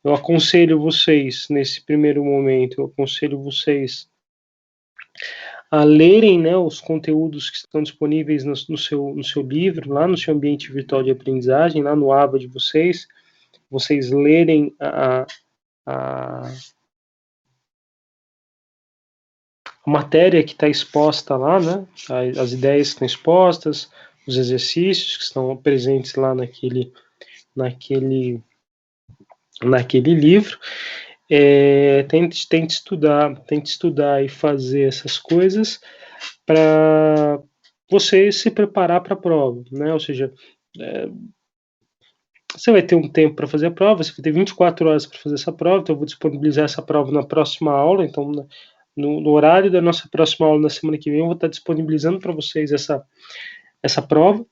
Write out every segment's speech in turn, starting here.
eu aconselho vocês, nesse primeiro momento, eu aconselho vocês a lerem, né, os conteúdos que estão disponíveis no seu livro, lá no seu ambiente virtual de aprendizagem, lá no AVA de vocês lerem a matéria que está exposta lá, né, as ideias que estão expostas, os exercícios que estão presentes lá naquele livro. Tente estudar e fazer essas coisas para você se preparar para a prova, né? Ou seja, você vai ter um tempo para fazer a prova, você vai ter 24 horas para fazer essa prova, então eu vou disponibilizar essa prova na próxima aula, então no horário da nossa próxima aula na semana que vem eu vou estar disponibilizando para vocês essa prova,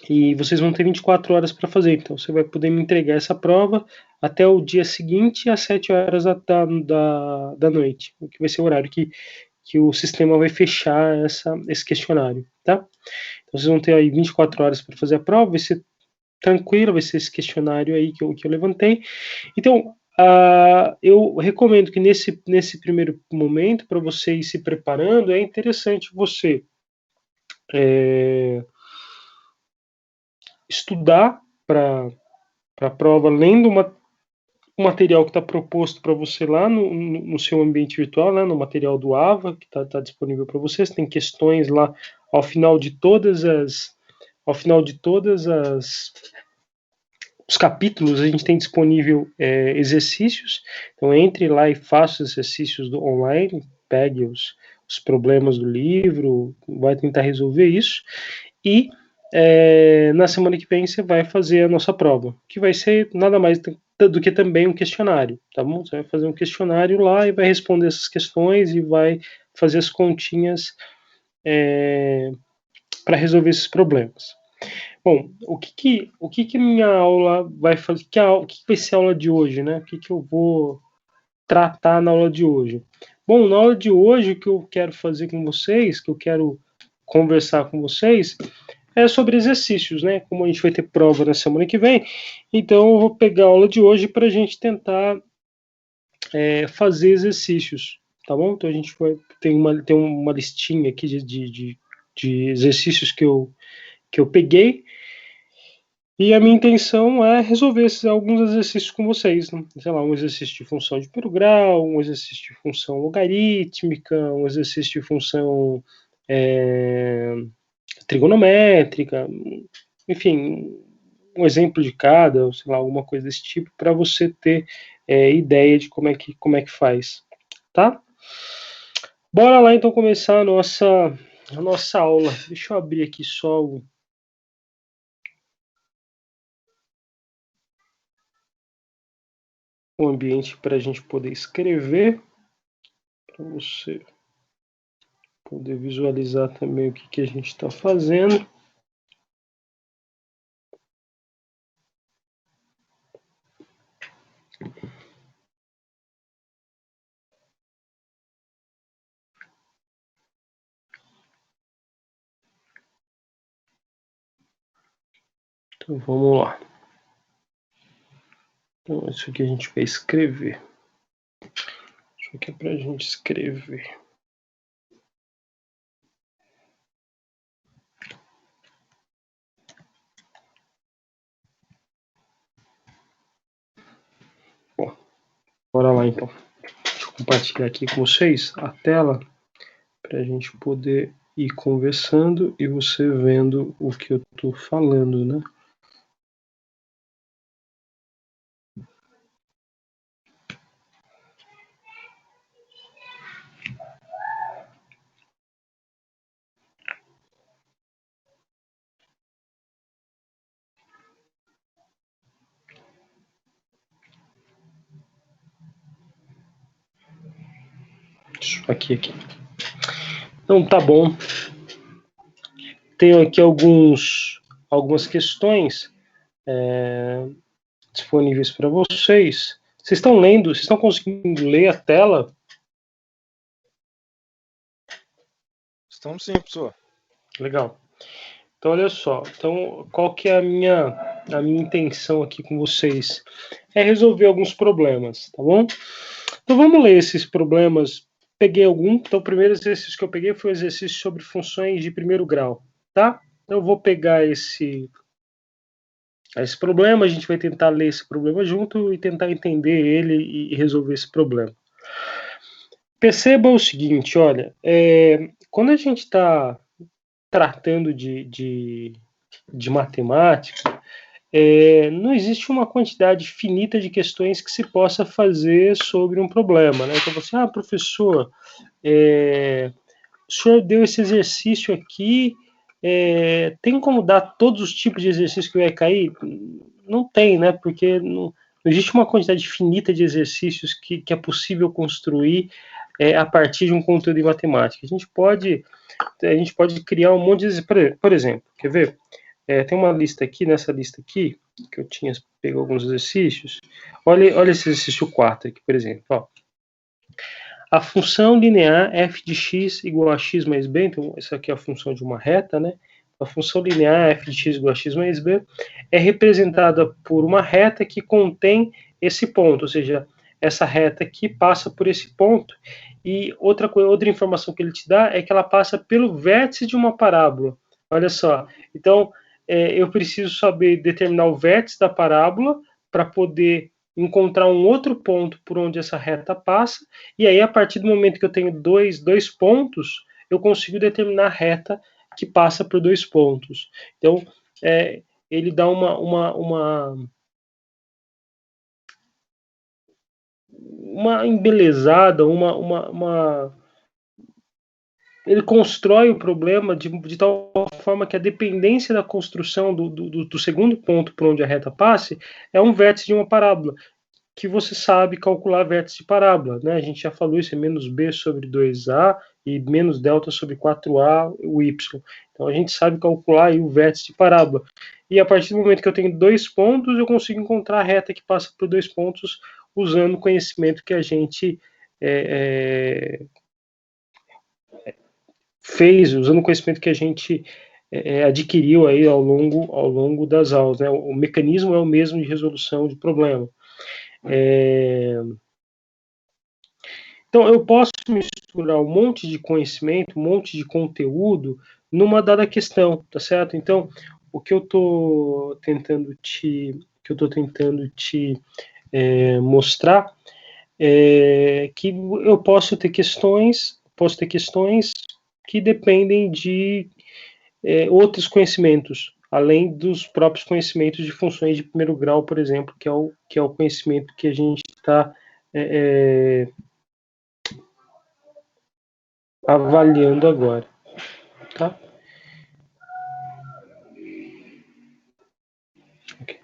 e vocês vão ter 24 horas para fazer, então você vai poder me entregar essa prova até o dia seguinte às 7 horas da noite, que vai ser o horário que o sistema vai fechar esse questionário, tá? Então vocês vão ter aí 24 horas para fazer a prova, vai ser tranquilo, vai ser esse questionário aí que eu levantei. Então, eu recomendo que nesse primeiro momento, para você ir se preparando, é interessante você estudar para a prova, lendo o material que está proposto para você lá no seu ambiente virtual, né, no material do AVA, que está disponível para vocês. Tem questões lá ao final de todas os capítulos, a gente tem disponível exercícios, então entre lá e faça os exercícios online, pegue os problemas do livro, vai tentar resolver isso, e na semana que vem você vai fazer a nossa prova, que vai ser nada mais do que também um questionário, tá bom? Você vai fazer um questionário lá e vai responder essas questões e vai fazer as continhas para resolver esses problemas. Bom, o que minha aula vai fazer? O que vai ser a aula de hoje, né? O que eu vou tratar na aula de hoje? Bom, na aula de hoje, o que eu quero fazer com vocês, que eu quero conversar com vocês, é sobre exercícios, né? Como a gente vai ter prova na semana que vem, então eu vou pegar a aula de hoje para a gente tentar fazer exercícios, tá bom? Então a gente vai ter uma listinha aqui de exercícios que eu peguei. E a minha intenção é resolver alguns exercícios com vocês, né? Sei lá, um exercício de função de primeiro grau, um exercício de função logarítmica, um exercício de função trigonométrica, enfim, um exemplo de cada, sei lá, alguma coisa desse tipo, para você ter ideia de como é que faz, tá? Bora lá então começar a nossa aula. Deixa eu abrir aqui só o ambiente para a gente poder escrever, para você poder visualizar também o que a gente está fazendo. Então vamos lá. Então isso aqui a gente vai escrever. Isso aqui é para a gente escrever. Bom, bora lá então. Deixa eu compartilhar aqui com vocês a tela para a gente poder ir conversando e você vendo o que eu estou falando, né? Isso aqui. Então tá bom. Tenho aqui algumas questões disponíveis para vocês. Vocês estão lendo? Vocês estão conseguindo ler a tela? Estamos sim, professor. Legal. Então olha só. Então qual que é a minha a minha intenção aqui com vocês é resolver alguns problemas, tá bom? Então vamos ler esses problemas. Peguei algum. Então o primeiro exercício que eu peguei foi o exercício sobre funções de primeiro grau, tá? Então eu vou pegar esse problema, a gente vai tentar ler esse problema junto e tentar entender ele e resolver esse problema. Perceba o seguinte, olha, quando a gente está tratando de matemática, não existe uma quantidade finita de questões que se possa fazer sobre um problema, né? Então você, professor, o senhor deu esse exercício aqui, tem como dar todos os tipos de exercícios que vai cair? Não tem, né? Porque não existe uma quantidade finita de exercícios que é possível construir a partir de um conteúdo em matemática. A gente pode criar um monte de... Por exemplo, quer ver? Tem uma lista aqui, nessa lista aqui, que eu tinha pego alguns exercícios. Olha esse exercício 4 aqui, por exemplo. Ó. A função linear f de x igual a x mais b, então essa aqui é a função de uma reta, né? A função linear f de x igual a x mais b é representada por uma reta que contém esse ponto, ou seja, essa reta aqui passa por esse ponto. E outra informação que ele te dá é que ela passa pelo vértice de uma parábola. Olha só. Então, eu preciso saber determinar o vértice da parábola para poder encontrar um outro ponto por onde essa reta passa, e aí a partir do momento que eu tenho dois pontos, eu consigo determinar a reta que passa por 2 pontos. Então, ele dá uma embelezada, ele constrói o problema de tal forma que a dependência da construção do segundo ponto por onde a reta passe é um vértice de uma parábola, que você sabe calcular vértice de parábola, né? A gente já falou isso, é menos b sobre 2a e menos delta sobre 4a, o y. Então a gente sabe calcular aí o vértice de parábola. E a partir do momento que eu tenho 2 pontos, eu consigo encontrar a reta que passa por 2 pontos usando o conhecimento que a gente fez, usando o conhecimento que a gente adquiriu aí ao longo das aulas, né? O mecanismo é o mesmo de resolução de problema. Então, eu posso misturar um monte de conhecimento, um monte de conteúdo numa dada questão, tá certo? Então, o que eu estou tentando te mostrar é que eu posso ter questões que dependem de outros conhecimentos, além dos próprios conhecimentos de funções de primeiro grau, por exemplo, que é o conhecimento que a gente está avaliando agora, tá? Okay.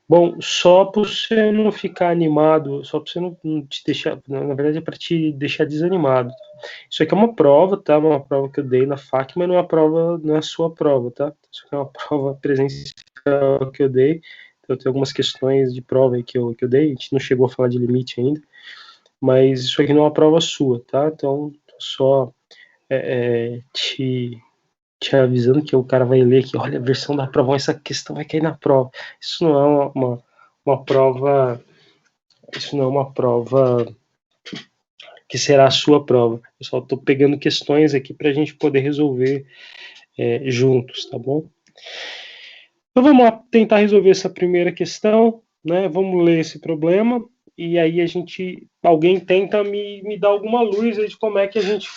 Bom, só para você não ficar animado, só para você não te deixar, na verdade é para te deixar desanimado. Isso aqui é uma prova, tá? Uma prova que eu dei na FAC, mas não é uma prova, não é a sua prova, tá? Isso aqui é uma prova presencial que eu dei. Então, tem algumas questões de prova aí que eu dei, a gente não chegou a falar de limite ainda, mas isso aqui não é uma prova sua, tá? Então, só te avisando que o cara vai ler aqui, olha a versão da prova, essa questão vai cair na prova. Isso não é uma prova, isso não é uma prova que será a sua prova. Eu só estou pegando questões aqui para a gente poder resolver juntos, tá bom? Então vamos lá tentar resolver essa primeira questão, né? Vamos ler esse problema e aí alguém tenta me dar alguma luz aí de como é que a gente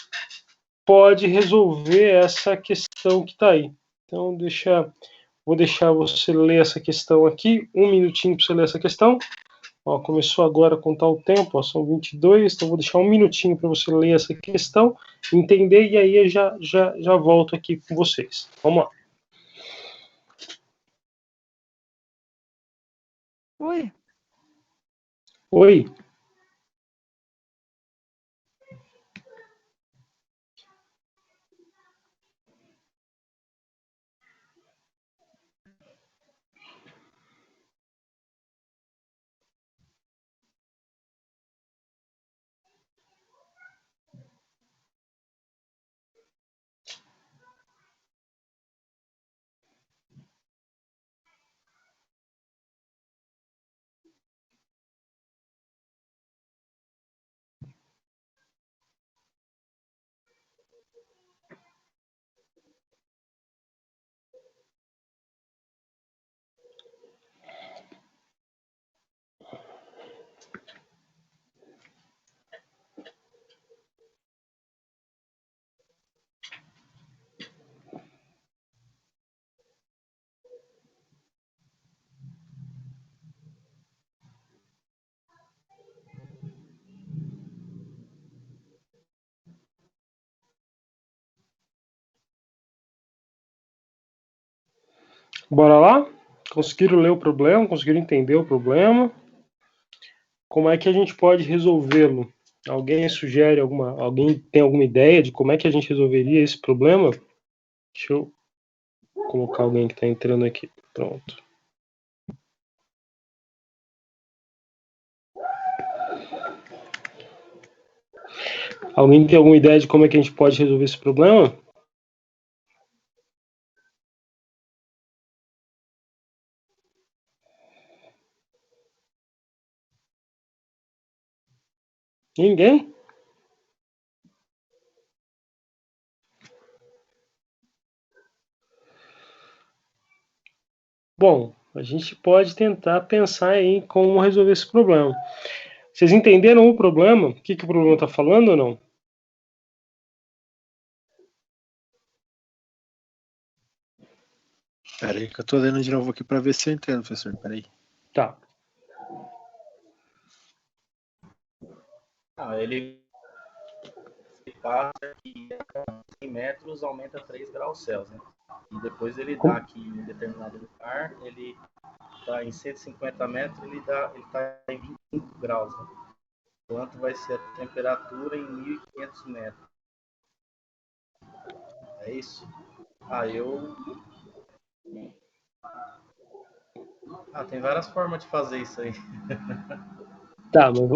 pode resolver essa questão que está aí. Então vou deixar você ler essa questão aqui, um minutinho para você ler essa questão. Ó, começou agora a contar o tempo, ó, são 22, então vou deixar um minutinho para você ler essa questão, entender, e aí eu já volto aqui com vocês. Vamos lá. Oi. Oi. Bora lá? Conseguiram ler o problema? Conseguiram entender o problema? Como é que a gente pode resolvê-lo? Alguém sugere alguém tem alguma ideia de como é que a gente resolveria esse problema? Deixa eu colocar alguém que está entrando aqui. Pronto. Alguém tem alguma ideia de como é que a gente pode resolver esse problema? Ninguém? Bom, a gente pode tentar pensar em como resolver esse problema. Vocês entenderam o problema? O que o problema está falando ou não? Pera aí que eu tô lendo de novo aqui para ver se eu entendo, professor. Pera aí. Tá. Ele passa que a 100 metros aumenta 3 graus Celsius, né? E depois ele dá aqui em determinado lugar, ele está em 150 metros, ele está em 25 graus, né? Quanto vai ser a temperatura em 1.500 metros? É isso? Tem várias formas de fazer isso aí. Tá, mas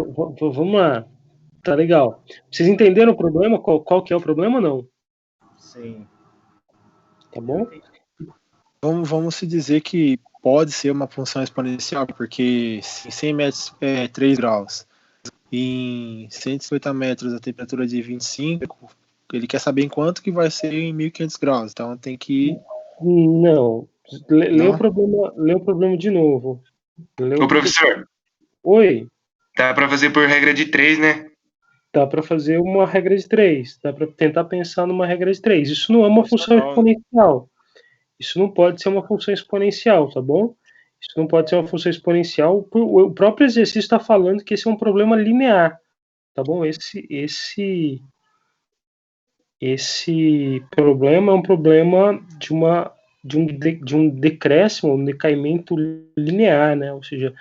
vamos lá. Tá legal. Vocês entenderam o problema? Qual que é o problema ou não? Sim. Tá bom? Vamos se dizer que pode ser uma função exponencial, porque em 100 metros é 3 graus, em 150 metros a temperatura é de 25, ele quer saber em quanto que vai ser em 1.500 graus, então tem que... Não. Lê o problema de novo. Ô, professor. Oi. Dá para fazer por regra de 3, né? Dá para fazer uma regra de 3. Dá para tentar pensar numa regra de 3. Isso não é uma função exponencial. Isso não pode ser uma função exponencial, tá bom? Isso não pode ser uma função exponencial. O próprio exercício está falando que esse é um problema linear, tá bom? Esse problema é um problema de um decréscimo, um decaimento linear, né? Ou seja,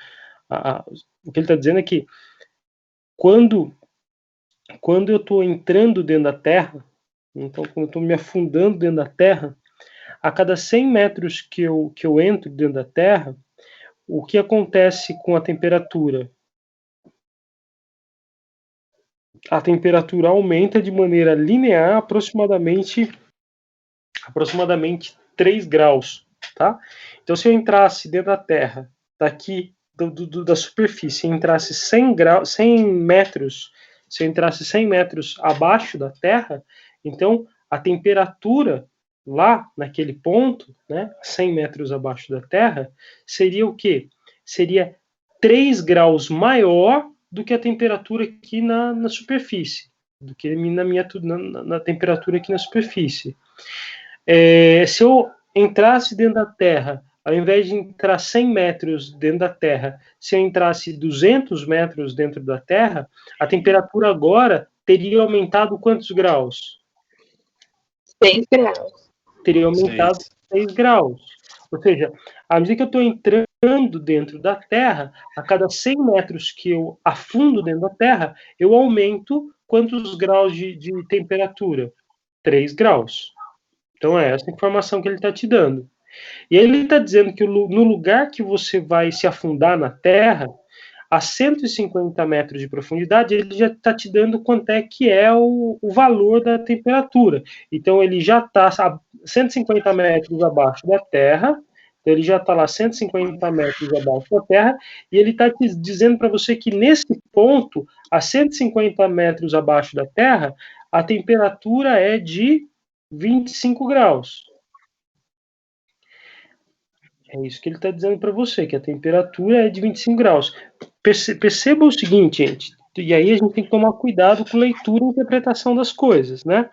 o que ele está dizendo é que quando eu estou entrando dentro da Terra, então quando eu estou me afundando dentro da Terra, a cada 100 metros que eu entro dentro da Terra, o que acontece com a temperatura? A temperatura aumenta de maneira linear aproximadamente 3 graus, tá? Então, se eu entrasse dentro da Terra, daqui da superfície, entrasse 100 metros, se eu entrasse 100 metros abaixo da Terra, então a temperatura lá naquele ponto, né, 100 metros abaixo da Terra, seria o quê? Seria 3 graus maior do que a temperatura aqui na superfície, do que na temperatura aqui na superfície. Se eu entrasse dentro da Terra, ao invés de entrar 100 metros dentro da Terra, se eu entrasse 200 metros dentro da Terra, a temperatura agora teria aumentado quantos graus? 6 graus. Teria aumentado 6 graus. Ou seja, à medida que eu estou entrando dentro da Terra, a cada 100 metros que eu afundo dentro da Terra, eu aumento quantos graus de temperatura? 3 graus. Então é essa informação que ele está te dando. E aí ele está dizendo que no lugar que você vai se afundar na Terra, a 150 metros de profundidade, ele já está te dando quanto é que é o valor da temperatura. Então ele já está 150 metros abaixo da Terra, então ele já está lá 150 metros abaixo da Terra, e ele está te dizendo para você que nesse ponto, a 150 metros abaixo da Terra, a temperatura é de 25 graus. É isso que ele está dizendo para você, que a temperatura é de 25 graus. Perceba o seguinte, gente, e aí a gente tem que tomar cuidado com leitura e interpretação das coisas, né?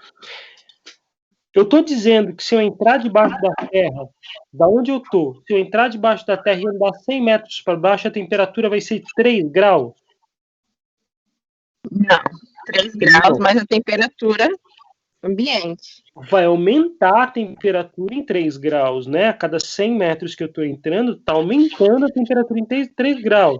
Eu estou dizendo que se eu entrar debaixo da Terra, da onde eu estou, se eu entrar debaixo da Terra e andar 100 metros para baixo, a temperatura vai ser 3 graus? Não, 3 graus, mas a temperatura ambiente. vai aumentar a temperatura em 3 graus, né? A cada 100 metros que eu estou entrando, está aumentando a temperatura em 3 graus,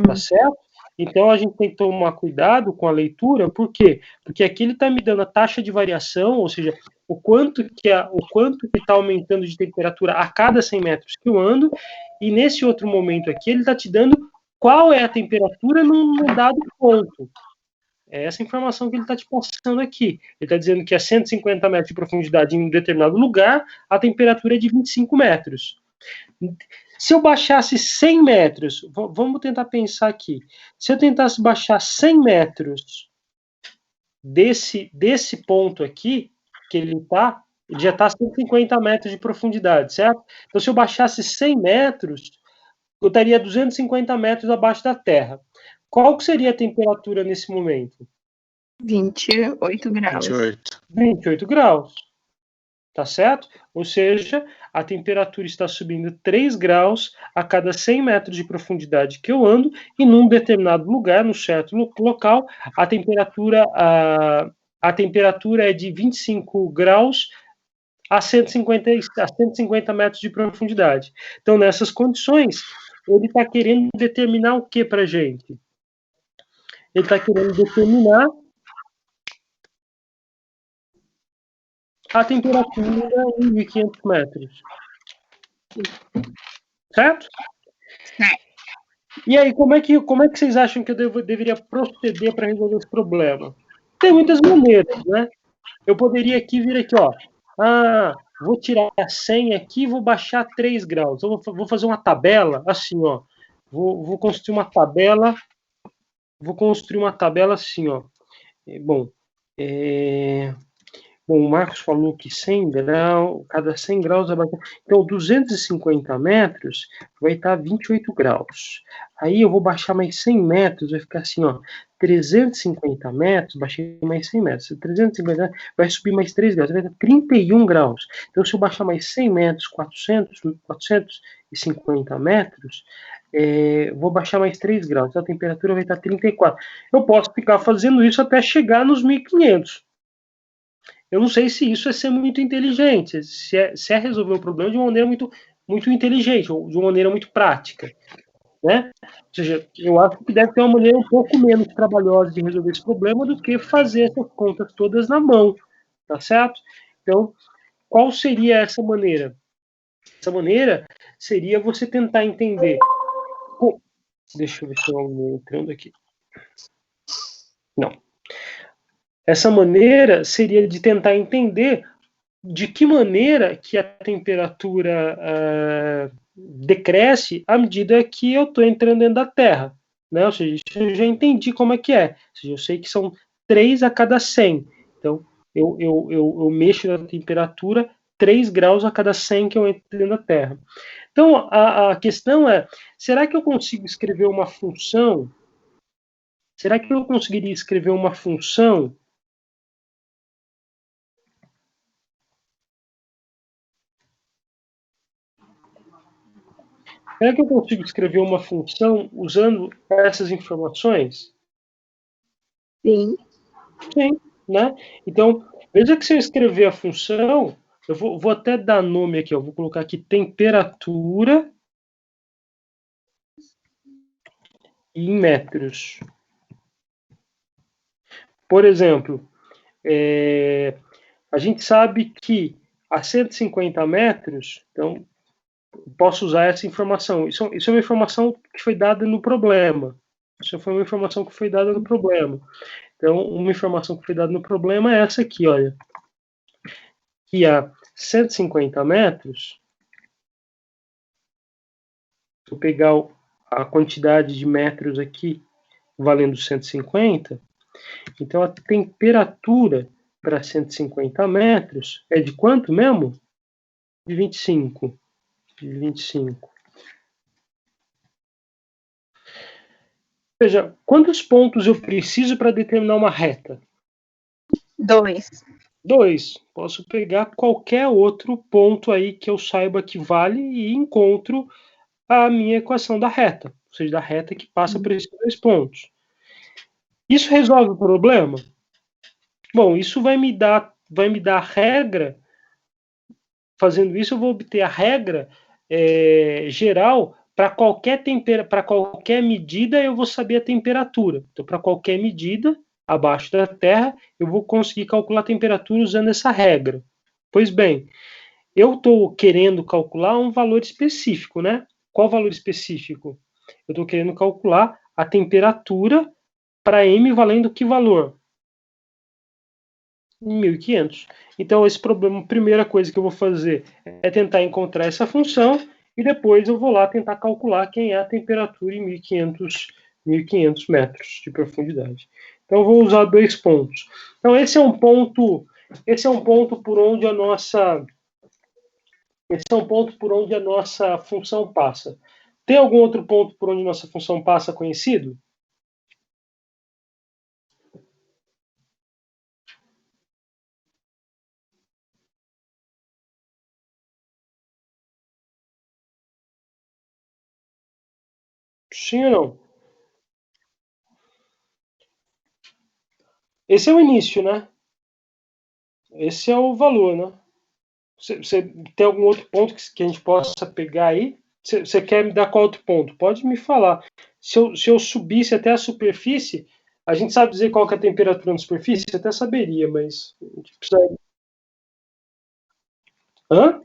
tá certo? Então, a gente tem que tomar cuidado com a leitura, por quê? Porque aqui ele está me dando a taxa de variação, ou seja, o quanto que está aumentando de temperatura a cada 100 metros que eu ando, e nesse outro momento aqui, ele está te dando qual é a temperatura num dado ponto. É essa informação que ele está te passando aqui. Ele está dizendo que a 150 metros de profundidade em um determinado lugar, a temperatura é de 25 metros. Se eu baixasse 100 metros, vamos tentar pensar aqui. Se eu tentasse baixar 100 metros desse ponto aqui, que ele está, ele já está a 150 metros de profundidade, certo? Então, se eu baixasse 100 metros, eu estaria a 250 metros abaixo da Terra. Qual que seria a temperatura nesse momento? 28 graus. 28 graus. Tá certo? Ou seja, a temperatura está subindo 3 graus a cada 100 metros de profundidade que eu ando, e num determinado lugar, num certo local, a temperatura é de 25 graus a 150 metros de profundidade. Então, nessas condições, ele está querendo determinar o que para a gente? Ele está querendo determinar a temperatura em 1.500 metros. Certo? E aí, como é que vocês acham que eu deveria proceder para resolver esse problema? Tem muitas maneiras, né? Eu poderia vir aqui, ó. Vou tirar 100 aqui e vou baixar 3 graus. Eu vou fazer uma tabela, assim, ó. Vou construir uma tabela. Vou construir uma tabela assim, ó. Bom, o Marcos falou que 100 graus, cada 100 graus... Então, 250 metros vai estar 28 graus. Aí eu vou baixar mais 100 metros, vai ficar assim, ó. 350 metros, baixei mais 100 metros. 350 vai subir mais 3 graus, vai dar 31 graus. Então, se eu baixar mais 100 metros, 450 metros, vou baixar mais 3 graus. Então, a temperatura vai estar 34. Eu posso ficar fazendo isso até chegar nos 1.500. Eu não sei se isso é ser muito inteligente, se é resolver o problema de uma maneira muito, muito inteligente, ou de uma maneira muito prática, né? Ou seja, eu acho que deve ter uma maneira um pouco menos trabalhosa de resolver esse problema do que fazer essas contas todas na mão, tá certo? Então, qual seria essa maneira? Essa maneira seria você tentar entender... Deixa eu ver se eu estou entrando aqui. Não. Essa maneira seria de tentar entender de que maneira que a temperatura decresce à medida que eu estou entrando dentro da Terra. Né? Ou seja, eu já entendi como é que é. Ou seja, eu sei que são 3 a cada 100. Então, eu mexo na temperatura 3 graus a cada 100 que eu entro dentro da Terra. Então, a questão é, será que eu consigo escrever uma função? Será que eu conseguiria escrever uma função Será que eu consigo escrever uma função usando essas informações? Sim. Sim, né? Então, veja que se eu escrever a função, eu vou até dar nome aqui, ó, vou colocar aqui temperatura em metros. Por exemplo, a gente sabe que a 150 metros, então, posso usar essa informação. Isso é uma informação que foi dada no problema. Isso foi uma informação que foi dada no problema. Então, uma informação que foi dada no problema é essa aqui, olha. Que a 150 metros, se eu pegar a quantidade de metros aqui valendo 150, então a temperatura para 150 metros é de quanto mesmo? De 25. De 25. Veja, quantos pontos eu preciso para determinar uma reta? 2. 2. Posso pegar qualquer outro ponto aí que eu saiba que vale e encontro a minha equação da reta. Ou seja, da reta que passa por esses 2 pontos. Isso resolve o problema? Bom, isso vai me dar vai me dar a regra. Fazendo isso, eu vou obter a regra geral para qualquer medida, eu vou saber a temperatura. Então, para qualquer medida abaixo da Terra, eu vou conseguir calcular a temperatura usando essa regra. Pois bem, eu estou querendo calcular um valor específico, né? Qual valor específico? Eu estou querendo calcular a temperatura para M valendo que valor? 1.500. Então, esse problema, a primeira coisa que eu vou fazer é tentar encontrar essa função e depois eu vou lá tentar calcular quem é a temperatura em 1.500 metros de profundidade. Então, eu vou usar 2 pontos. Então, esse é um ponto por onde a nossa função passa. Tem algum outro ponto por onde nossa função passa conhecido? Sim ou não? Esse é o início, né? Esse é o valor, né? Você tem algum outro ponto que a gente possa pegar aí? Você quer me dar qual outro ponto? Pode me falar. Se eu subisse até a superfície, a gente sabe dizer qual que é a temperatura na superfície? Você até saberia, mas a gente precisa... Hã?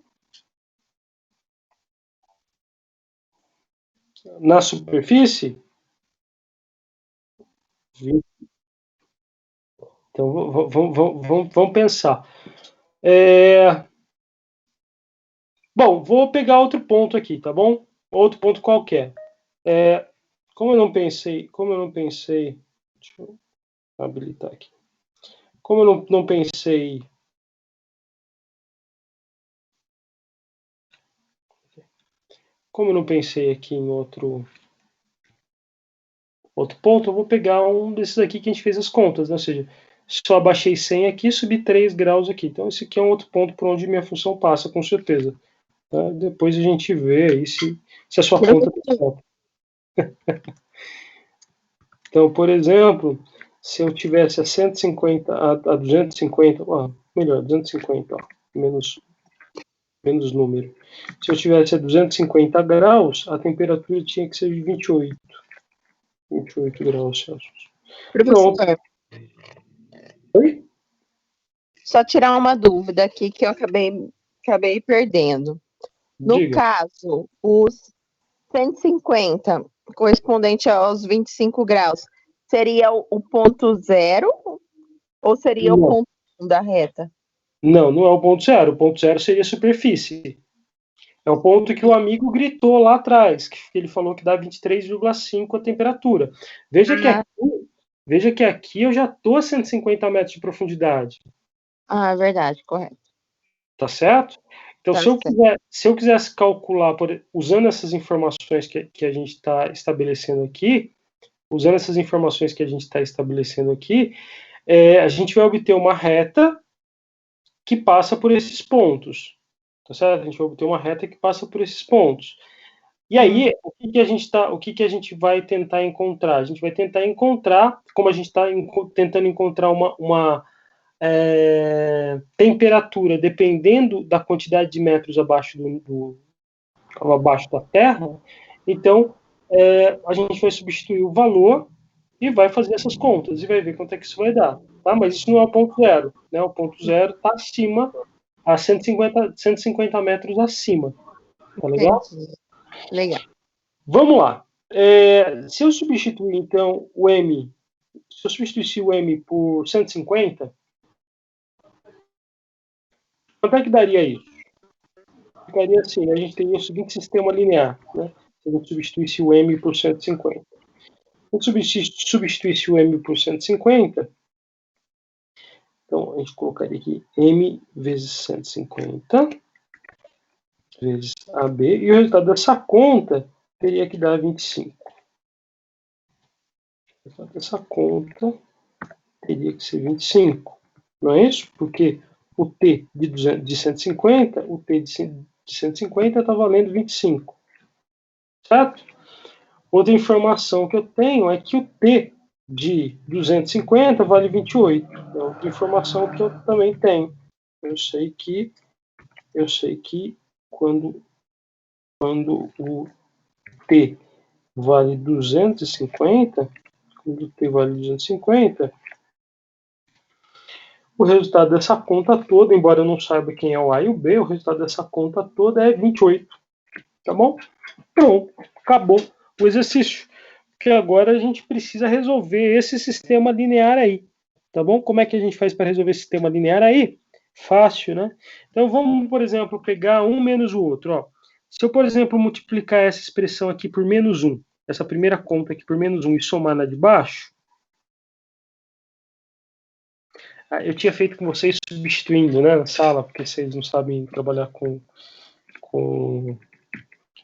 Na superfície? Então, vamos pensar. Bom, vou pegar outro ponto aqui, tá bom? Outro ponto qualquer. Como eu não pensei, deixa eu habilitar aqui. Como eu não pensei, aqui em outro ponto, eu vou pegar um desses aqui que a gente fez as contas, né? Ou seja, só abaixei 100 aqui, subi 3 graus aqui. Então, esse aqui é um outro ponto por onde minha função passa, com certeza. Tá? Depois a gente vê aí se a sua conta está certa. Então, por exemplo, se eu tivesse a 150, a 250, melhor, 250, menos número. Se eu tivesse a 250 graus, a temperatura tinha que ser de 28 graus Celsius. Professor, Pronto. Oi? só tirar uma dúvida aqui que eu acabei perdendo. No Diga. caso, os 150 correspondente aos 25 graus, seria o ponto zero ou seria Não. o ponto 1 da reta? Não é o ponto zero. O ponto zero seria a superfície. É o ponto que o amigo gritou lá atrás, que ele falou que dá 23,5 a temperatura. Veja que aqui eu já estou a 150 metros de profundidade. É verdade, correto. Tá certo? Então, Tá se eu quisesse calcular, usando essas informações que a gente está estabelecendo aqui, a gente vai obter uma reta que passa por esses pontos. Tá certo? A gente vai obter uma reta que passa por esses pontos. E aí, o que a gente vai tentar encontrar? A gente vai tentar encontrar, como a gente está tentando encontrar uma temperatura, dependendo da quantidade de metros abaixo da Terra, então a gente vai substituir o valor e vai fazer essas contas e vai ver quanto é que isso vai dar. Tá? Mas isso não é o ponto zero. Né? O ponto zero está acima, a 150 metros acima. Tá legal? Legal. Vamos lá. Se eu substituir, então, o M, se eu substituir o M por 150, quanto é que daria isso? Ficaria assim, a gente teria o seguinte sistema linear, né? Se a gente substituísse o M por 150. Se a gente substituísse o M por 150, então a gente colocaria aqui M vezes 150 vezes AB, e o resultado dessa conta teria que dar 25. O resultado dessa conta teria que ser 25, não é isso? Porque o T de 150, o T de 150 está valendo 25, certo? Outra informação que eu tenho é que o T de 250 vale 28. É outra informação que eu também tenho. Eu sei que quando o T vale 250, quando o T vale 250, o resultado dessa conta toda, embora eu não saiba quem é o A e o B, o resultado dessa conta toda é 28. Tá bom? Pronto, acabou o exercício. Porque agora a gente precisa resolver esse sistema linear aí. Tá bom? Como é que a gente faz para resolver esse sistema linear aí? Fácil, né? Então vamos, por exemplo, pegar um menos o outro. Ó. Se eu, por exemplo, multiplicar essa expressão aqui por menos 1, essa primeira conta aqui por menos 1 e somar na de baixo, eu tinha feito com vocês substituindo, né, na sala, porque vocês não sabem trabalhar com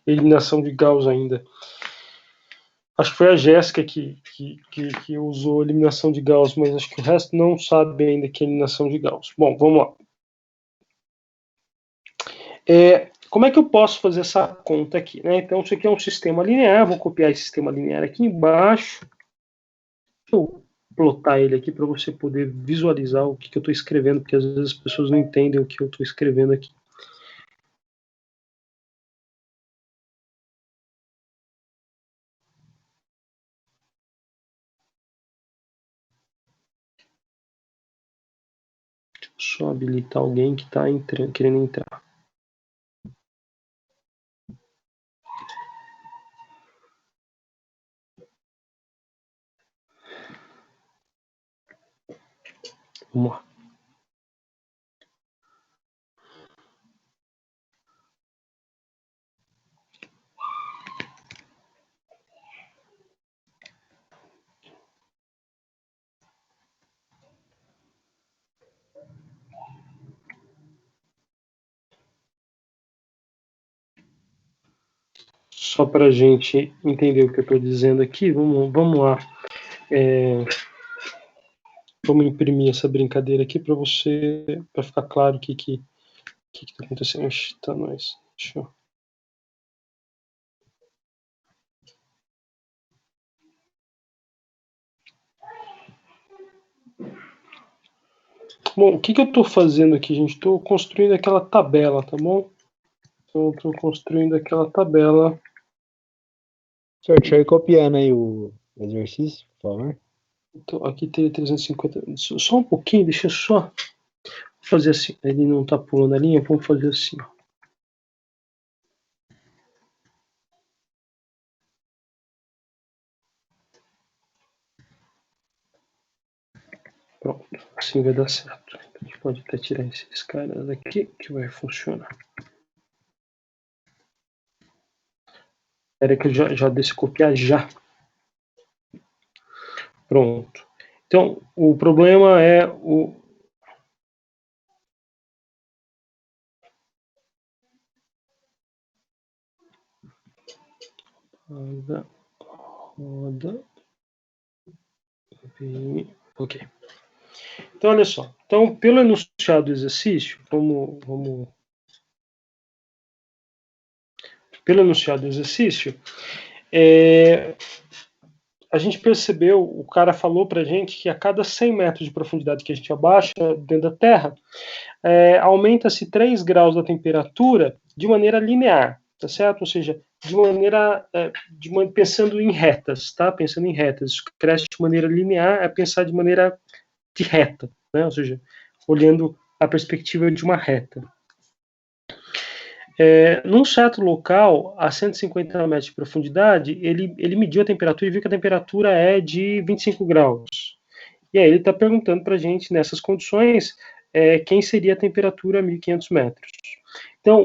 eliminação de Gauss ainda. Acho que foi a Jéssica que usou eliminação de Gauss, mas acho que o resto não sabe ainda que é eliminação de Gauss. Bom, vamos lá. Como é que eu posso fazer essa conta aqui? Né? Então, isso aqui é um sistema linear, vou copiar esse sistema linear aqui embaixo. Deixa eu plotar ele aqui para você poder visualizar o que eu estou escrevendo, porque às vezes as pessoas não entendem o que eu estou escrevendo aqui. Deixa eu só habilitar alguém que está querendo entrar. Vamos lá. Só para a gente entender o que eu estou dizendo aqui, vamos lá. Vamos imprimir essa brincadeira aqui para ficar claro o que está acontecendo. Tá nós. Deixa eu... Bom, o que eu estou fazendo aqui, gente? Estou construindo aquela tabela, tá bom? Então, estou construindo aquela tabela. Senhor, deixa eu ir copiando aí o exercício, por favor. Então, aqui teria 350. Só um pouquinho, deixa eu só fazer assim. Ele não está pulando a linha, vamos fazer assim. Ó. Pronto, assim vai dar certo. A gente pode até tirar esses caras daqui que vai funcionar. Espera que eu já deixo copiar já. Pronto. Então, o problema é o... Roda. Ok. Então, olha só. Então, pelo enunciado do exercício, pelo enunciado do exercício, a gente percebeu, o cara falou para a gente que a cada 100 metros de profundidade que a gente abaixa dentro da Terra, aumenta-se 3 graus da temperatura de maneira linear, tá certo? Ou seja, pensando em retas, tá? Pensando em retas. Isso cresce de maneira linear, é pensar de maneira de reta, né? Ou seja, olhando a perspectiva de uma reta. Num certo local, a 150 metros de profundidade, ele mediu a temperatura e viu que a temperatura é de 25 graus. E aí ele está perguntando para a gente, nessas condições, quem seria a temperatura a 1.500 metros. Então,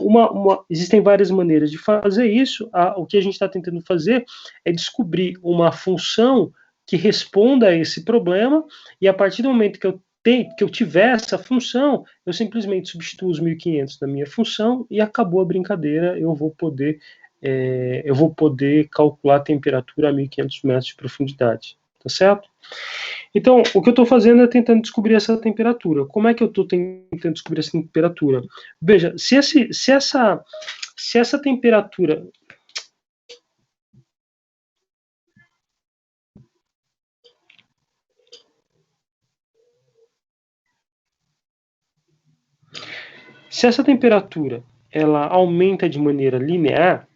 existem várias maneiras de fazer isso. O que a gente está tentando fazer é descobrir uma função que responda a esse problema, e a partir do momento que eu tiver essa função, eu simplesmente substituo os 1.500 na minha função e acabou a brincadeira, eu vou poder calcular a temperatura a 1.500 metros de profundidade, tá certo? Então, o que eu estou fazendo é tentando descobrir essa temperatura. Como é que eu estou tentando descobrir essa temperatura? Veja, se essa temperatura... Se essa temperatura ela aumenta de maneira linear,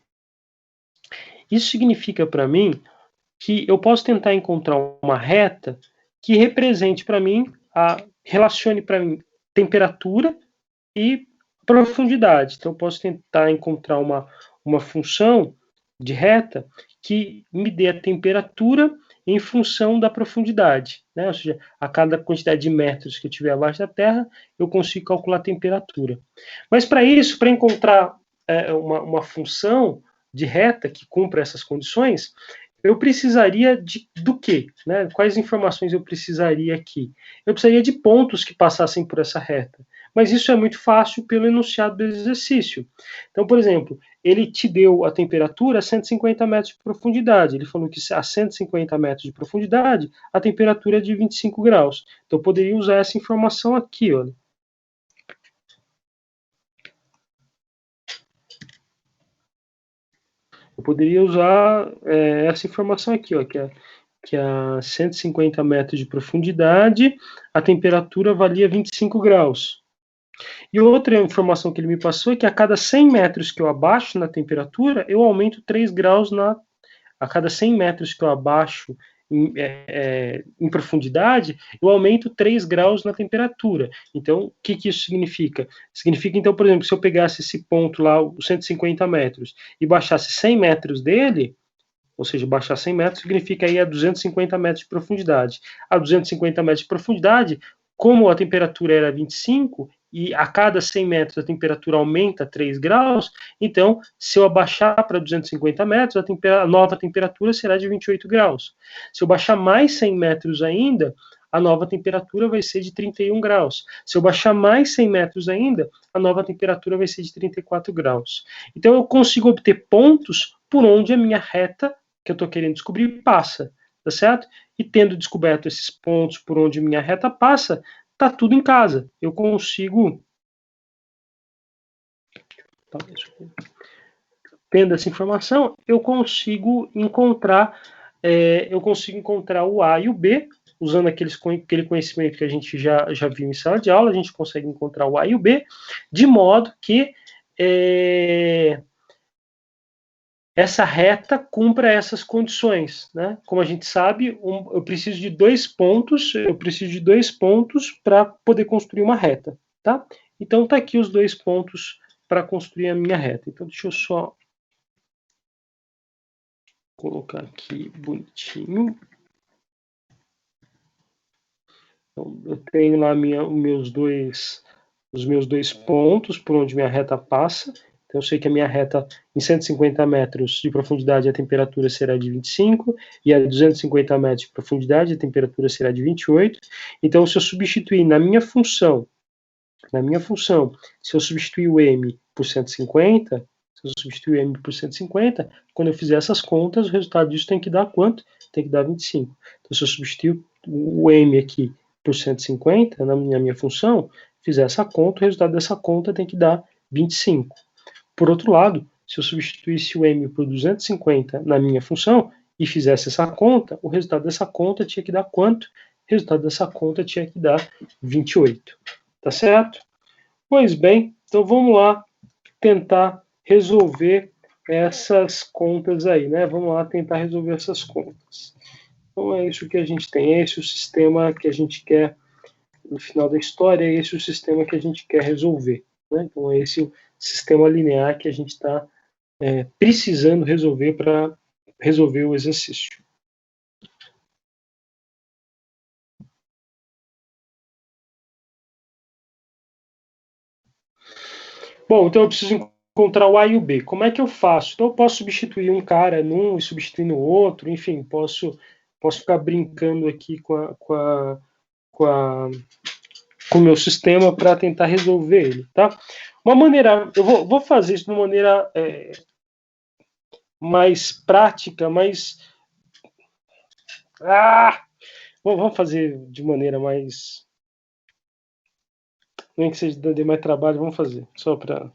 isso significa para mim que eu posso tentar encontrar uma reta que represente para mim, relacione para mim temperatura e profundidade. Então, eu posso tentar encontrar uma função de reta que me dê a temperatura em função da profundidade, né? Ou seja, a cada quantidade de metros que eu tiver abaixo da Terra, eu consigo calcular a temperatura. Mas para isso, para encontrar uma função de reta que cumpra essas condições, eu precisaria do quê? Né? Quais informações eu precisaria aqui? Eu precisaria de pontos que passassem por essa reta. Mas isso é muito fácil pelo enunciado do exercício. Então, por exemplo, ele te deu a temperatura a 150 metros de profundidade. Ele falou que a 150 metros de profundidade, a temperatura é de 25 graus. Então, eu poderia usar essa informação aqui, olha. Eu poderia usar essa informação aqui, ó, que a 150 metros de profundidade, a temperatura valia 25 graus. E outra informação que ele me passou é que a cada 100 metros que eu abaixo na temperatura, eu aumento 3 graus a cada 100 metros que eu abaixo em profundidade, eu aumento 3 graus na temperatura. Então, o que isso significa? Significa, então, por exemplo, se eu pegasse esse ponto lá, os 150 metros, e baixasse 100 metros dele, ou seja, baixar 100 metros, significa aí a 250 metros de profundidade. A 250 metros de profundidade, como a temperatura era 25, e a cada 100 metros a temperatura aumenta 3 graus, então, se eu abaixar para 250 metros, a nova temperatura será de 28 graus. Se eu baixar mais 100 metros ainda, a nova temperatura vai ser de 31 graus. Se eu baixar mais 100 metros ainda, a nova temperatura vai ser de 34 graus. Então, eu consigo obter pontos por onde a minha reta, que eu estou querendo descobrir, passa, tá certo? E tendo descoberto esses pontos por onde minha reta passa, tá tudo em casa. Eu consigo... Tendo essa informação, eu consigo encontrar o A e o B, usando aquele conhecimento que a gente já viu em sala de aula, a gente consegue encontrar o A e o B, de modo que essa reta cumpra essas condições, né? Como a gente sabe, eu preciso de dois pontos para poder construir uma reta, tá? Então tá aqui os dois pontos para construir a minha reta. Então deixa eu só colocar aqui bonitinho. Então, eu tenho lá os meus dois pontos por onde minha reta passa. Então, eu sei que a minha reta, em 150 metros de profundidade, a temperatura será de 25, e a 250 metros de profundidade, a temperatura será de 28. Então, se eu substituir na minha função, se eu substituir o m por 150, quando eu fizer essas contas, o resultado disso tem que dar quanto? Tem que dar 25. Então, se eu substituir o m aqui por 150, na minha função, fizer essa conta, o resultado dessa conta tem que dar 25. Por outro lado, se eu substituísse o m por 250 na minha função e fizesse essa conta, o resultado dessa conta tinha que dar quanto? O resultado dessa conta tinha que dar 28. Tá certo? Pois bem, então vamos lá tentar resolver essas contas aí, né? Vamos lá tentar resolver essas contas. Então é isso que a gente tem, é esse o sistema que a gente quer, no final da história, é esse o sistema que a gente quer resolver, né? Então é esse o sistema linear que a gente está precisando resolver para resolver o exercício. Bom, então eu preciso encontrar o A e o B. Como é que eu faço? Então eu posso substituir um cara num e substituir no outro, enfim, posso ficar brincando aqui com o meu sistema para tentar resolver ele, tá? Uma maneira, eu vou fazer isso de uma maneira mais prática, vamos fazer de maneira mais... Nem que seja de mais trabalho, vamos fazer, só para...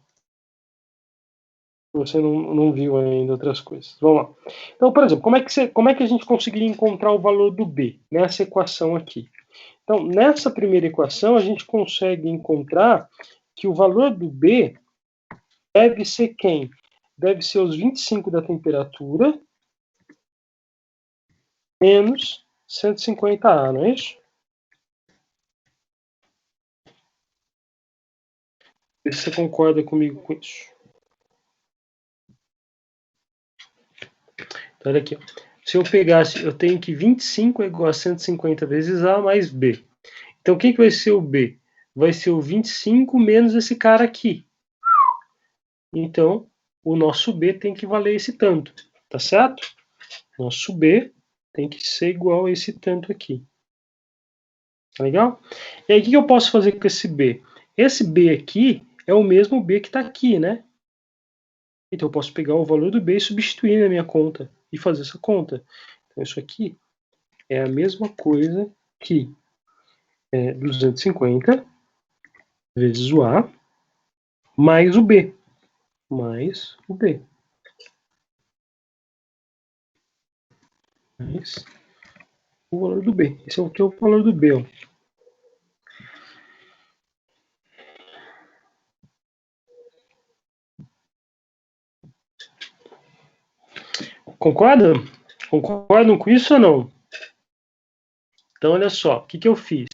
Você não viu ainda outras coisas. Vamos lá. Então, por exemplo, como é que a gente conseguiria encontrar o valor do B nessa equação aqui? Então, nessa primeira equação, a gente consegue encontrar que o valor do B deve ser quem? Deve ser os 25 da temperatura menos 150A, não é isso? Vê se você concorda comigo com isso. Então, olha aqui. Se eu pegasse, eu tenho que 25 é igual a 150 vezes A mais B. Então, o que vai ser o B? Vai ser o 25 menos esse cara aqui. Então, o nosso B tem que valer esse tanto, tá certo? Nosso B tem que ser igual a esse tanto aqui. Tá legal? E aí, o que eu posso fazer com esse B? Esse B aqui é o mesmo B que está aqui, né? Então, eu posso pegar o valor do B e substituir na minha conta e fazer essa conta. Então, isso aqui é a mesma coisa que 250 vezes o A mais o B. Mais o B. Mais o valor do B. Esse é o que é o valor do B, ó. Concordam? Concordam com isso ou não? Então, olha só, o que eu fiz?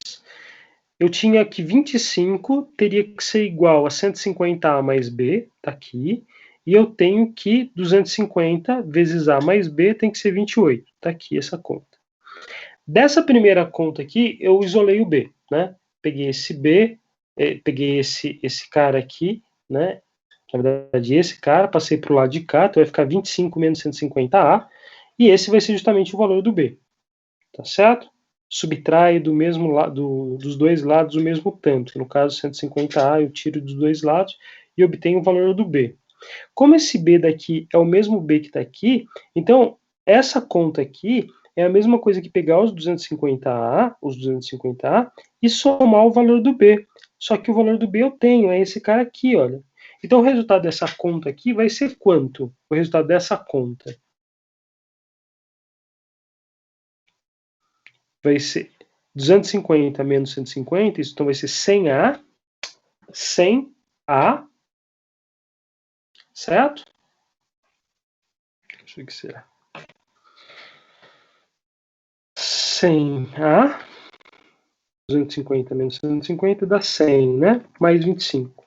Eu tinha que 25 teria que ser igual a 150A mais B, tá aqui, e eu tenho que 250 vezes A mais B tem que ser 28, tá aqui essa conta. Dessa primeira conta aqui, eu isolei o B, né? Peguei esse B, peguei esse cara aqui, né? Na verdade, esse cara, passei para o lado de cá, então vai ficar 25 menos 150A, e esse vai ser justamente o valor do B, tá certo? Subtrai do mesmo lado, dos dois lados o mesmo tanto. No caso, 150A, eu tiro dos dois lados e obtenho o valor do B. Como esse B daqui é o mesmo B que está aqui, então essa conta aqui é a mesma coisa que pegar os 250A e somar o valor do B. Só que o valor do B eu tenho, é esse cara aqui, olha. Então o resultado dessa conta aqui vai ser quanto? O resultado dessa conta vai ser 250 menos 150, isso então vai ser 100A, 100A, certo? Deixa eu ver o que será. 100A, 250 menos 150 dá 100, né? Mais 25.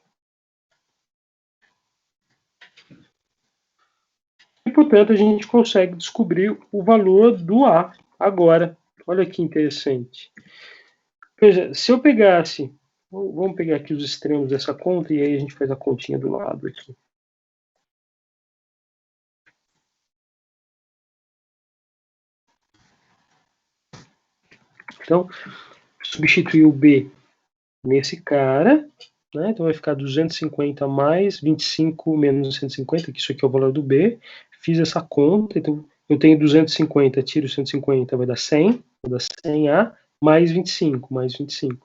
E, portanto, a gente consegue descobrir o valor do A agora. Olha que interessante. Veja, se eu pegasse... Vamos pegar aqui os extremos dessa conta e aí a gente faz a continha do lado aqui. Então, substituir o B nesse cara, né? Então vai ficar 250 mais 25 menos 150, que isso aqui é o valor do B. Fiz essa conta, então eu tenho 250, tiro 150, vai dar 100, vai dar 100A, mais 25, mais 25.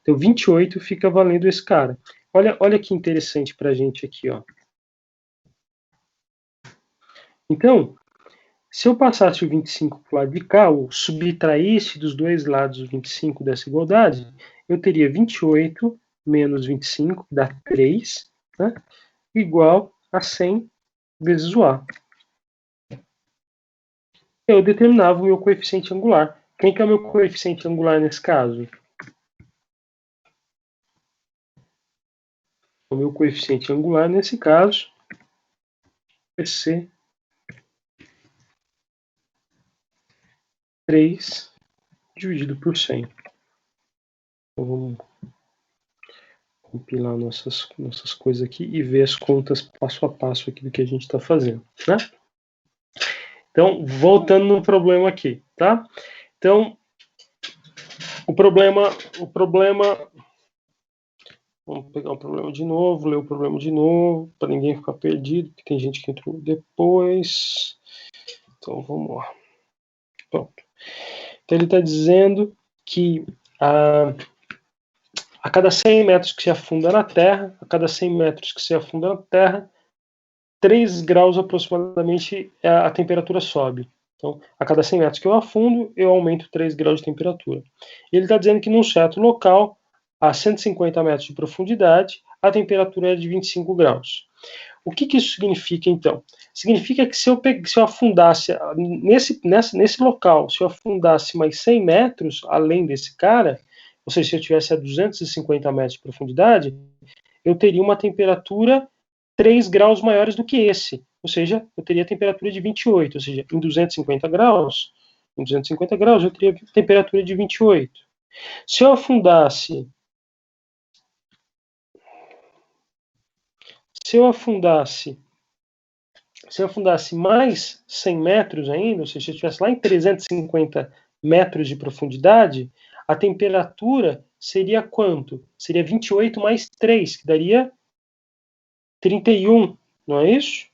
Então 28 fica valendo esse cara. Olha que interessante pra gente aqui, ó. Então, se eu passasse o 25 para o lado de cá, ou subtraísse dos dois lados o 25 dessa igualdade, eu teria 28 menos 25, que dá 3, né, igual a 100 vezes o A. Eu determinava o meu coeficiente angular. Quem que é o meu coeficiente angular nesse caso? O meu coeficiente angular nesse caso vai ser 3 dividido por 100. Então vamos compilar nossas coisas aqui e ver as contas passo a passo aqui do que a gente está fazendo, né? Então, voltando no problema aqui, tá? Então, o problema, vamos pegar o problema de novo, ler o problema de novo, para ninguém ficar perdido, porque tem gente que entrou depois. Então, vamos lá. Pronto. Então, ele está dizendo que a cada 100 metros que se afunda na Terra, 3 graus aproximadamente a temperatura sobe. Então, a cada 100 metros que eu afundo, eu aumento 3 graus de temperatura. Ele está dizendo que num certo local, a 150 metros de profundidade, a temperatura era de 25 graus. O que isso significa, então? Significa que se eu afundasse nesse local, se eu afundasse mais 100 metros além desse cara, ou seja, se eu tivesse a 250 metros de profundidade, eu teria uma temperatura 3 graus maiores do que esse. Ou seja, eu teria a temperatura de 28. Ou seja, em 250 graus eu teria a temperatura de 28. Se eu afundasse mais 100 metros ainda, ou seja, se eu estivesse lá em 350 metros de profundidade, a temperatura seria quanto? Seria 28 mais 3, que daria 31, não é isso?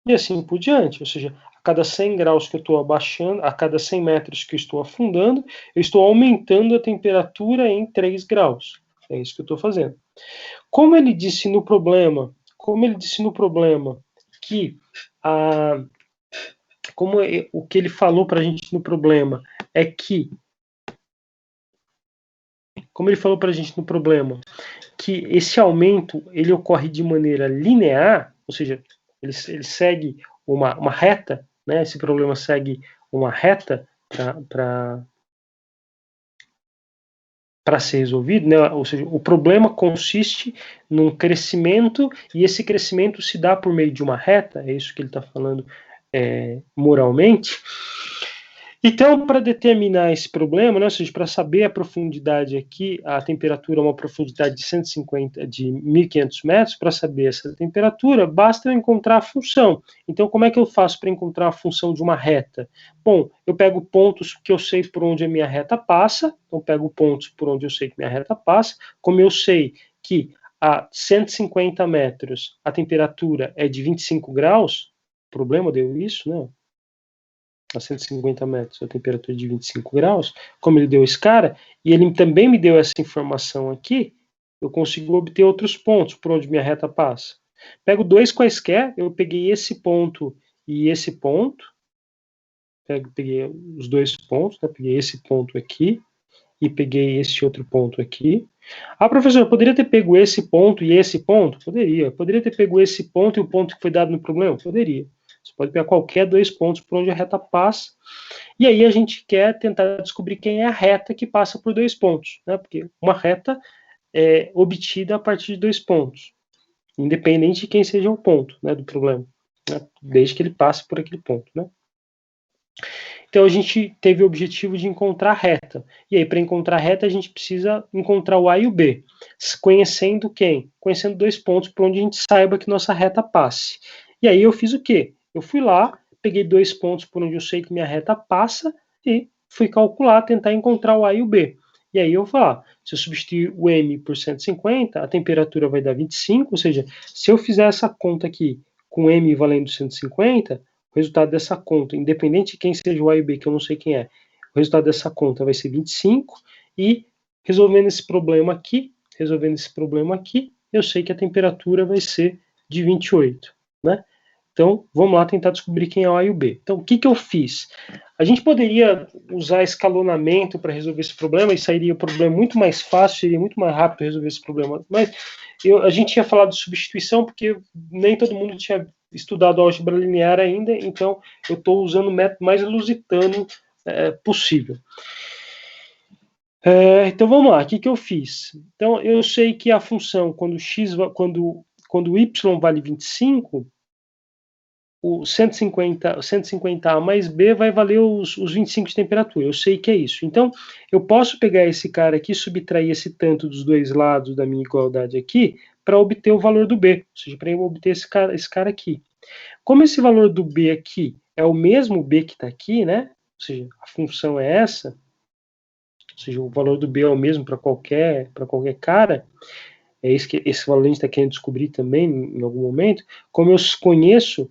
E assim por diante, ou seja, a cada 100 graus que eu estou abaixando, a cada 100 metros que eu estou afundando, eu estou aumentando a temperatura em 3 graus. É isso que eu estou fazendo. Como ele disse no problema que o que ele falou para a gente no problema é que esse aumento ele ocorre de maneira linear, ou seja, ele segue uma reta, né? Esse problema segue uma reta para ser resolvido, né? Ou seja, o problema consiste num crescimento e esse crescimento se dá por meio de uma reta, é isso que ele está falando moralmente. Então, para determinar esse problema, né, ou seja, para saber a profundidade aqui, a temperatura é uma profundidade de 1500 metros, para saber essa temperatura, basta eu encontrar a função. Então, como é que eu faço para encontrar a função de uma reta? Bom, eu pego pontos que eu sei por onde a minha reta passa, então pego pontos por onde eu sei que minha reta passa, como eu sei que a 150 metros a temperatura é de 25 graus, o problema deu isso, né? A 150 metros, a temperatura de 25 graus, como ele deu esse cara, e ele também me deu essa informação aqui, eu consigo obter outros pontos por onde minha reta passa. Pego dois quaisquer, eu peguei esse ponto e esse ponto, peguei os dois pontos, né, peguei esse ponto aqui e peguei esse outro ponto aqui. Ah, professor, eu poderia ter pego esse ponto e esse ponto? Poderia. Eu poderia ter pego esse ponto e o ponto que foi dado no problema? Poderia. Você pode pegar qualquer dois pontos por onde a reta passa. E aí a gente quer tentar descobrir quem é a reta que passa por dois pontos, né? Porque uma reta é obtida a partir de dois pontos, independente de quem seja o ponto, né, do problema, né? Desde que ele passe por aquele ponto, né? Então a gente teve o objetivo de encontrar a reta. E aí, para encontrar a reta, a gente precisa encontrar o A e o B. Conhecendo quem? Conhecendo dois pontos por onde a gente saiba que nossa reta passe. E aí eu fiz o quê? Eu fui lá, peguei dois pontos por onde eu sei que minha reta passa e fui calcular, tentar encontrar o A e o B. E aí eu vou falar, se eu substituir o M por 150, a temperatura vai dar 25, ou seja, se eu fizer essa conta aqui com M valendo 150, o resultado dessa conta, independente de quem seja o A e o B, que eu não sei quem é, o resultado dessa conta vai ser 25, e resolvendo esse problema aqui, eu sei que a temperatura vai ser de 28, né? Então, vamos lá tentar descobrir quem é o A e o B. Então, o que eu fiz? A gente poderia usar escalonamento para resolver esse problema, e sairia o problema muito mais fácil, seria muito mais rápido resolver esse problema, mas a gente tinha falado de substituição, porque nem todo mundo tinha estudado álgebra linear ainda, então eu estou usando o método mais lusitano possível. Então vamos lá, o que eu fiz? Então eu sei que a função, quando y vale 25, o 150A mais B vai valer os 25 de temperatura, eu sei que é isso. Então eu posso pegar esse cara aqui, subtrair esse tanto dos dois lados da minha igualdade aqui, para obter o valor do B, ou seja, para eu obter esse cara aqui. Como esse valor do B aqui é o mesmo B que está aqui, né? Ou seja, a função é essa, ou seja, o valor do B é o mesmo para qualquer cara, é esse valor a gente está querendo descobrir também em algum momento. Como eu conheço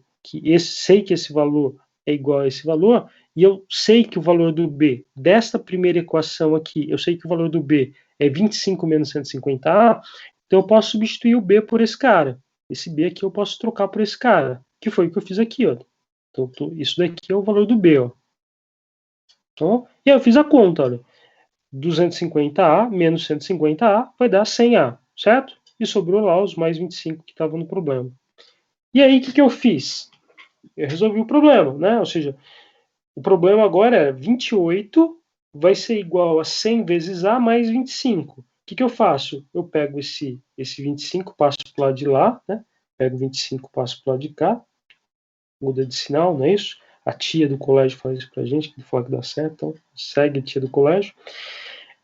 sei que esse valor é igual a esse valor, e eu sei que o valor do B desta primeira equação aqui, eu sei que o valor do B é 25 menos 150A, então eu posso substituir o B por esse cara. Esse B aqui eu posso trocar por esse cara, que foi o que eu fiz aqui, ó. Então, isso daqui é o valor do B, ó. Então, e aí eu fiz a conta, olha. 250A menos 150A vai dar 100A, certo? e sobrou lá os mais 25 que estavam no problema. E aí, o que eu fiz? Eu resolvi o problema, né? Ou seja, o problema agora é 28 vai ser igual a 100 vezes A mais 25. O que eu faço? Eu pego esse 25, passo para o lado de lá, né? Pego 25, passo para o lado de cá, muda de sinal, não é isso? A tia do colégio faz isso pra gente, que fala que dá certo, então segue a tia do colégio.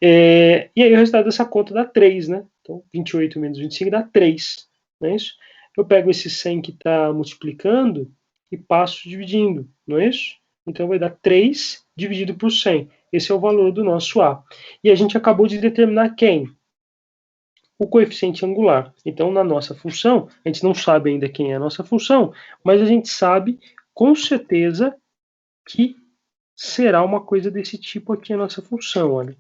E aí o resultado dessa conta dá 3, né? Então 28 menos 25 dá 3, não é isso? Eu pego esse 100 que está multiplicando e passo dividindo, não é isso? Então vai dar 3 dividido por 100. Esse é o valor do nosso A. E a gente acabou de determinar quem? O coeficiente angular. Então, na nossa função, a gente não sabe ainda quem é a nossa função, mas a gente sabe com certeza que será uma coisa desse tipo aqui a nossa função, olha.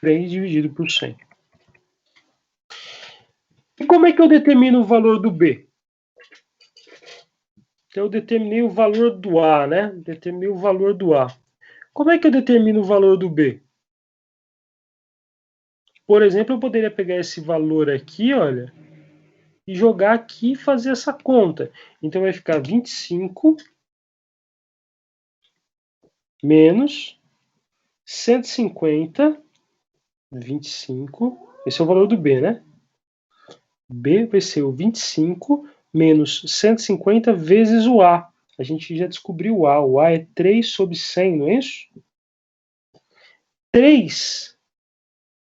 3 dividido por 100. E como é que eu determino o valor do B? Então, eu determinei o valor do A, né? Determinei o valor do A. Como é que eu determino o valor do B? Por exemplo, eu poderia pegar esse valor aqui, olha, e jogar aqui e fazer essa conta. Então, vai ficar 25 menos 150, 25, esse é o valor do B, né? B vai ser o 25 menos 150 vezes o A. A gente já descobriu o A. O A é 3 sobre 100, não é isso?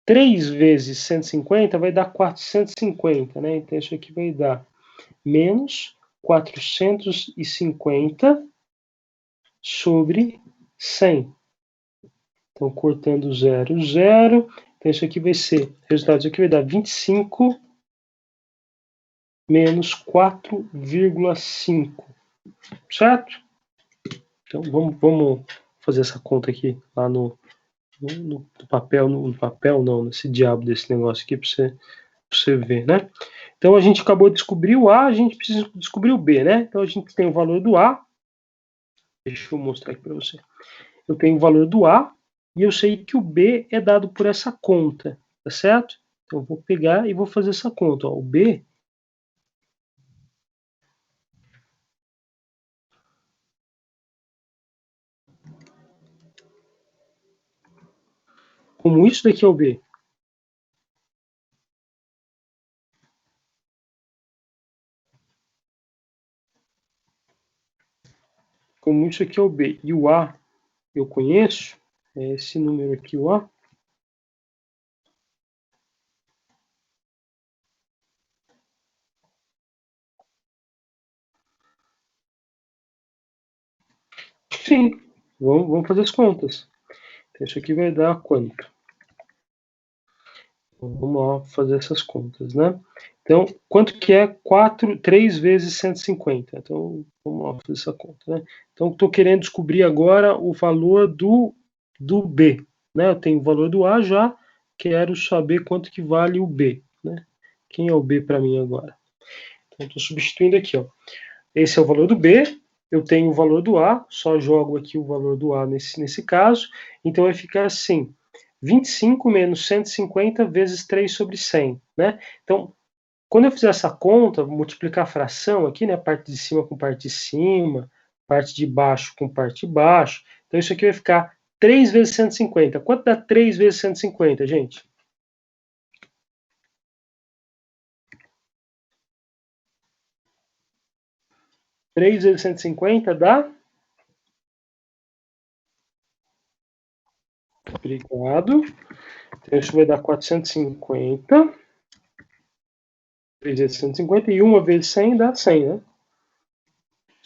3 vezes 150 vai dar 450, né? Então isso aqui vai dar menos 450 sobre 100. Então cortando 0, 0. Então isso aqui vai ser, o resultado disso aqui vai dar 25 menos 4,5, certo? Então vamos fazer essa conta aqui lá no papel, nesse diabo desse negócio aqui para você ver, né? Então a gente acabou de descobrir o A, a gente precisa descobrir o B, né? Então a gente tem o valor do A. Deixa eu mostrar aqui para você. Eu tenho o valor do A e eu sei que o B é dado por essa conta, tá certo? Então eu vou pegar e vou fazer essa conta. Ó, o B como isso daqui é o B. Como isso aqui é o B e o A eu conheço, é esse número aqui, o A. Sim, vamos fazer as contas. Então, isso aqui vai dar quanto? Vamos lá fazer essas contas, né? Então, quanto que é 3 vezes 150? Então, vamos lá fazer essa conta, né? Então, estou querendo descobrir agora o valor do B, né? Eu tenho o valor do A já, quero saber quanto que vale o B, né? Quem é o B para mim agora? Então, estou substituindo aqui, ó. Esse é o valor do B, eu tenho o valor do A, só jogo aqui o valor do A nesse caso, então vai ficar assim, 25 menos 150 vezes 3 sobre 100, né? Então, quando eu fizer essa conta, multiplicar a fração aqui, né, parte de cima com parte de cima, parte de baixo com parte de baixo, então isso aqui vai ficar 3 vezes 150. Quanto dá 3 vezes 150, gente? 3 vezes 150 dá? Obrigado. Então isso vai dar 450. 3 vezes 150 e 1 vezes 100 dá 100, né?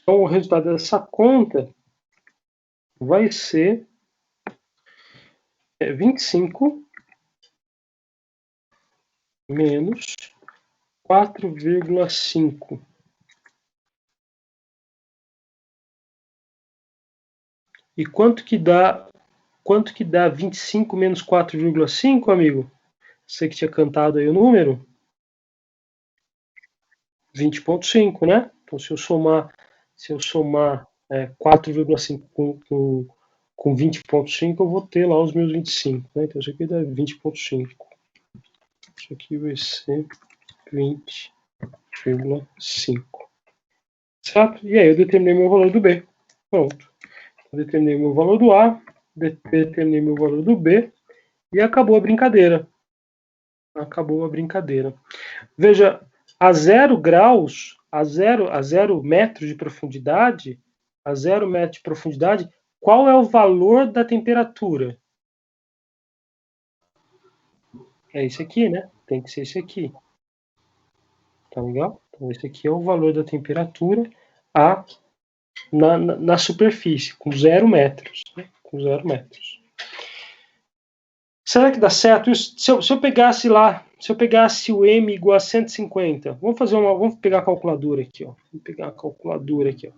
Então o resultado dessa conta vai ser 25 menos 4,5. E quanto que dá 25 menos 4,5, amigo? Você que tinha cantado aí o número? 20,5, né? Então se eu somar 4,5 com 20,5, eu vou ter lá os meus 25, né? Então isso aqui dá 20,5. Isso aqui vai ser 20,5. Certo? E aí eu determinei meu valor do B. Pronto. Eu determinei meu valor do A, determinei meu valor do B, e acabou a brincadeira. Acabou a brincadeira. Veja, a 0 graus, a 0 metros de profundidade, qual é o valor da temperatura? É esse aqui, né? Tem que ser esse aqui. Tá legal? Então, esse aqui é o valor da temperatura na superfície, com 0 metros. Né? Com 0 metros. Será que dá certo? Se eu pegasse lá, se eu pegasse o M igual a 150, vamos pegar a calculadora aqui, ó. Vamos pegar a calculadora aqui, ó.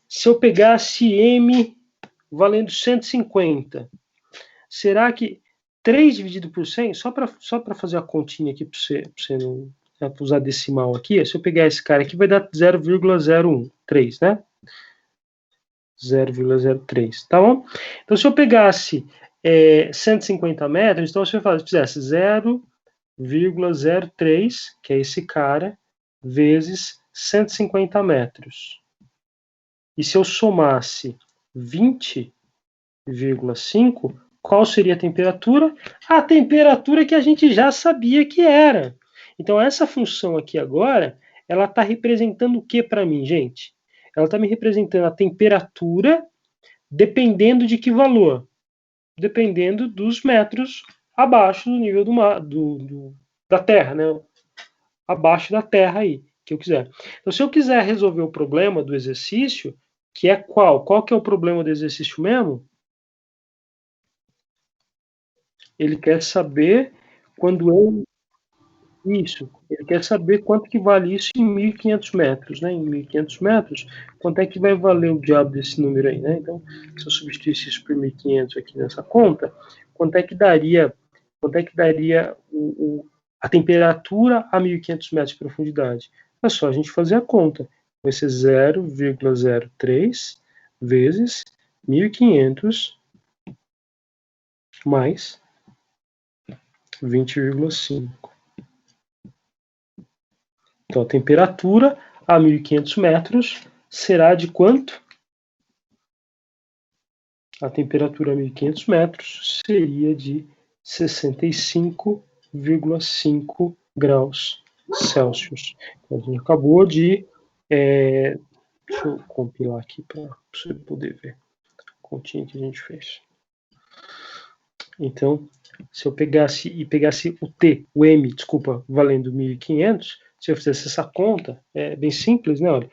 Se eu pegasse M valendo 150, será que 3 dividido por 100, só para fazer a continha aqui, para você não usar decimal aqui, se eu pegar esse cara aqui, vai dar 0,013, né? 0,03, tá bom? Então, se eu pegasse 150 metros, então se eu fizesse 0,03, que é esse cara, vezes 150 metros. E se eu somasse 20,5, qual seria a temperatura? A temperatura que a gente já sabia que era. Então, essa função aqui agora, ela está representando o que para mim, gente? Ela está me representando a temperatura dependendo de que valor? Dependendo dos metros abaixo do nível da Terra, né? Abaixo da Terra aí, que eu quiser. Então, se eu quiser resolver o problema do exercício, que é qual? Qual que é o problema do exercício mesmo? Ele quer saber ele quer saber quanto que vale isso em 1.500 metros, né? Em 1.500 metros, quanto é que vai valer o diabo desse número aí, né? Então, se eu substituísse isso por 1.500 aqui nessa conta, quanto é que daria a temperatura a 1.500 metros de profundidade? É só a gente fazer a conta. Vai ser 0,03 vezes 1.500 mais 20,5. Então, a temperatura a 1.500 metros será de quanto? A temperatura a 1.500 metros seria de 65,5 graus Celsius. Então, a gente acabou de... deixa eu compilar aqui para você poder ver a continha que a gente fez. Então, se eu pegasse o M, valendo 1.500, se eu fizesse essa conta, é bem simples, né? Olha,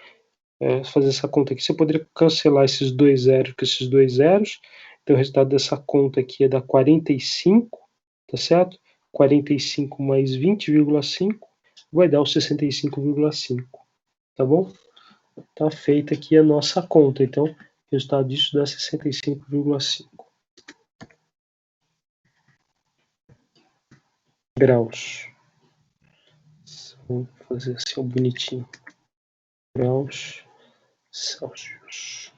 fazer essa conta aqui, você poderia cancelar esses dois zeros com esses dois zeros. Então, o resultado dessa conta aqui é dar 45, tá certo? 45 mais 20,5 vai dar o 65,5, tá bom? Tá feita aqui a nossa conta. Então, o resultado disso dá 65,5 graus. Vamos fazer assim, bonitinho. Graus Celsius.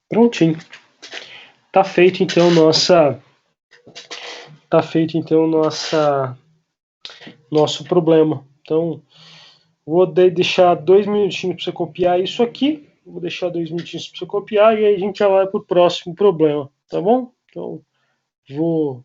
Prontinho. Tá feito então nosso problema. Então, vou deixar 2 minutinhos para você copiar isso aqui. Vou deixar 2 minutinhos para você copiar e aí a gente já vai para o próximo problema, tá bom? Então, vou